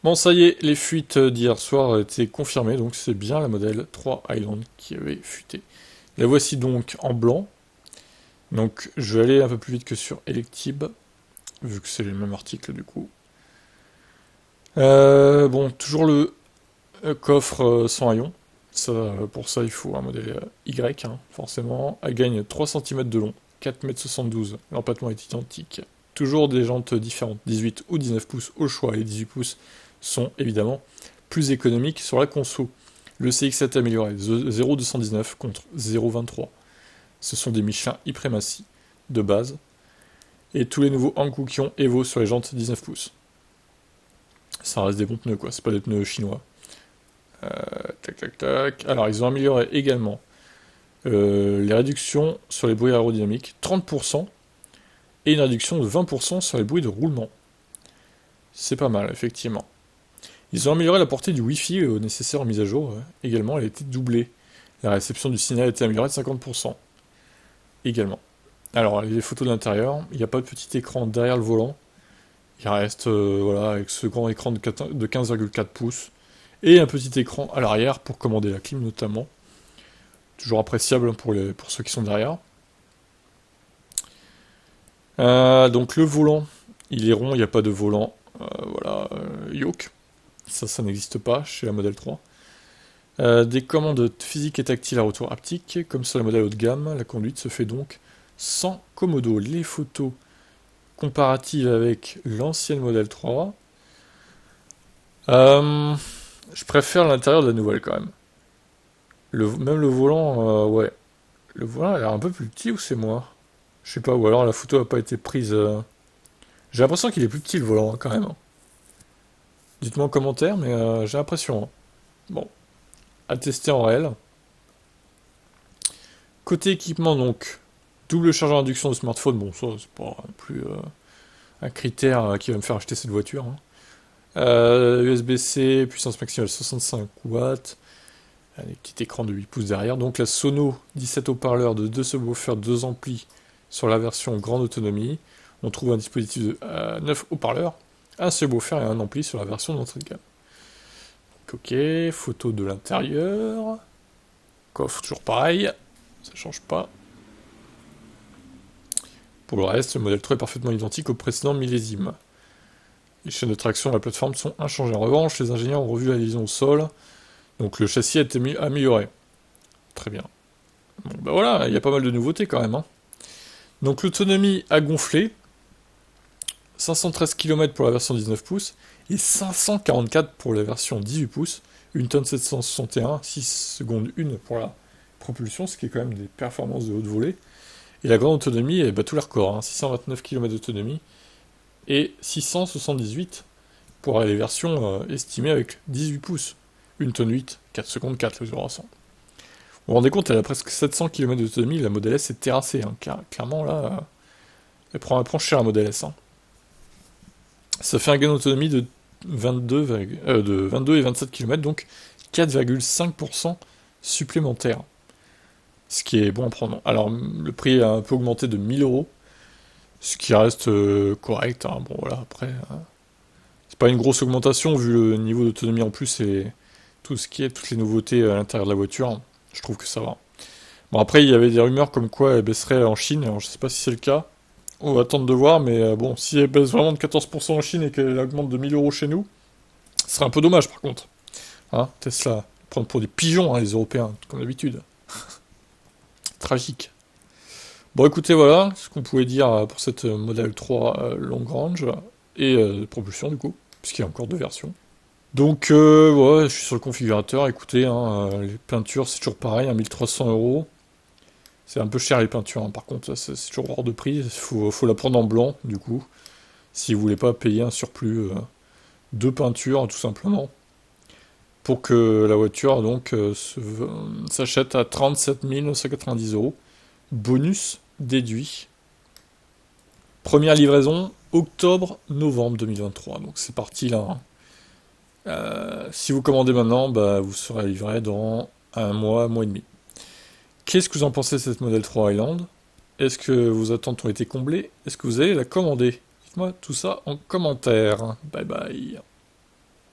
Bon, ça y est, les fuites d'hier soir étaient confirmées, donc c'est bien la modèle 3 Highland qui avait fuité. La voici donc en blanc, donc je vais aller un peu plus vite que sur Electib, vu que c'est le même article du coup. Bon, toujours le coffre sans haillons. Ça, pour ça, il faut un modèle Y, hein, forcément. Elle gagne 3 cm de long, 4,72 m. L'empattement est identique. Toujours des jantes différentes, 18 ou 19 pouces au choix. Les 18 pouces sont évidemment plus économiques sur la conso. Le CX7 amélioré, 0,219 contre 0,23. Ce sont des Michelin Ipremacy de base. Et tous les nouveaux Hankook qui ont Evo sur les jantes 19 pouces. Ça reste des bons pneus, quoi. C'est pas des pneus chinois. Tac, tac, tac. Alors, ils ont amélioré également les réductions sur les bruits aérodynamiques, 30%, et une réduction de 20% sur les bruits de roulement. C'est pas mal, effectivement. Ils ont amélioré la portée du Wi-Fi nécessaire en mise à jour. Également, elle a été doublée. La réception du signal a été améliorée de 50%. Également. Alors, les photos de l'intérieur, il n'y a pas de petit écran derrière le volant. Il reste, voilà, avec ce grand écran de 15,4 pouces. Et un petit écran à l'arrière pour commander la clim notamment. Toujours appréciable pour ceux qui sont derrière. Donc le volant, il est rond, il n'y a pas de volant voilà, yoke. Ça n'existe pas chez la modèle 3. Des commandes physiques et tactiles à retour haptique, comme sur la modèle haut de gamme, la conduite se fait donc sans commodo. Les photos comparatives avec l'ancienne modèle 3. Je préfère l'intérieur de la nouvelle quand même. Même le volant, ouais. Le volant a l'air un peu plus petit ou c'est moi? Je sais pas, ou alors la photo n'a pas été prise. J'ai l'impression qu'il est plus petit le volant hein, quand même, hein. Dites-moi en commentaire, mais j'ai l'impression, hein. Bon, à tester en réel. Côté équipement donc, double chargeur d'induction de smartphone, bon ça c'est pas non plus un critère qui va me faire acheter cette voiture, hein. USB-C, puissance maximale 65 watts, des petits écrans de 8 pouces derrière. Donc la Sono 17 haut-parleurs de 2 subwoofers, 2 amplis sur la version grande autonomie. On trouve un dispositif de 9 haut-parleurs, un subwoofer et un ampli sur la version d'entrée de gamme. Donc, ok, photo de l'intérieur. Coffre toujours pareil, ça change pas. Pour le reste, le modèle 3 est parfaitement identique au précédent millésime. Les chaînes de traction et la plateforme sont inchangées. En revanche, les ingénieurs ont revu la liaison au sol, donc le châssis a été amélioré. Très bien. Bon, ben voilà, il y a pas mal de nouveautés quand même, hein. Donc l'autonomie a gonflé, 513 km pour la version 19 pouces et 544 pour la version 18 pouces, 1 tonne 761, 6 secondes 1 pour la propulsion, ce qui est quand même des performances de haute volée. Et la grande autonomie bat tous les records, hein, 629 km d'autonomie et 678 pour les versions estimées avec 18 pouces, 1 tonne 8, 4 secondes 4 le 0 à 100. Vous vous rendez compte, elle a presque 700 km d'autonomie, la Model S est terrassée, hein, clairement là, elle prend cher la Model S, hein. Ça fait un gain d'autonomie de 22 et 27 km, donc 4,5% supplémentaire. Ce qui est bon à prendre. Alors, le prix a un peu augmenté de 1000 euros, ce qui reste correct, hein. Bon, voilà, après, c'est pas une grosse augmentation vu le niveau d'autonomie en plus et toutes les nouveautés à l'intérieur de la voiture. Je trouve que ça va. Bon, après, il y avait des rumeurs comme quoi elle baisserait en Chine, alors je sais pas si c'est le cas. On va attendre de voir, mais bon, si elle baisse vraiment de 14% en Chine et qu'elle augmente de 1000 euros chez nous, ce serait un peu dommage par contre. Hein, Tesla, prendre pour des pigeons, hein, les Européens, comme d'habitude. Tragique. Bon, écoutez, voilà ce qu'on pouvait dire pour cette Model 3 long range et propulsion du coup, puisqu'il y a encore deux versions. Donc, ouais, je suis sur le configurateur. Écoutez, hein, les peintures, c'est toujours pareil, hein, 1300 euros. C'est un peu cher les peintures, hein. Par contre, c'est toujours hors de prix. Faut la prendre en blanc, du coup, si vous voulez pas payer un surplus de peinture, tout simplement, pour que la voiture donc s'achète à 37 990 euros, bonus déduit. Première livraison octobre-novembre 2023. Donc c'est parti là, hein. Si vous commandez maintenant, bah, vous serez livré dans un mois et demi. Qu'est-ce que vous en pensez de cette Model 3 Highland? Est-ce que vos attentes ont été comblées? Est-ce que vous allez la commander? Dites-moi tout ça en commentaire. Bye bye.